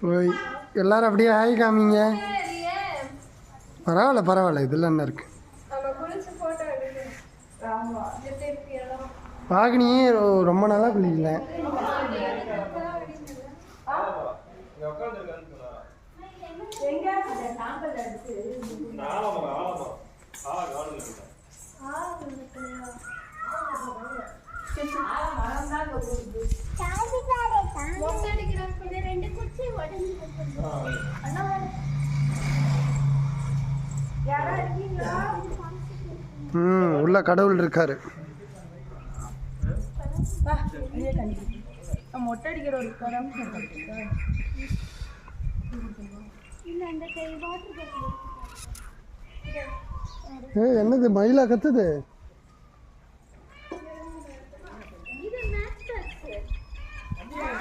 ஓய் எல்லாரும் அப்படியே ஹாய் காமிங்க. பரவாயில்ல இதில் என்ன இருக்கு. பாகனியே ரொம்ப நாளாக குளிக்கல. உள்ள கடவுள் இருக்காரு. என்னது மயிலா கத்துது?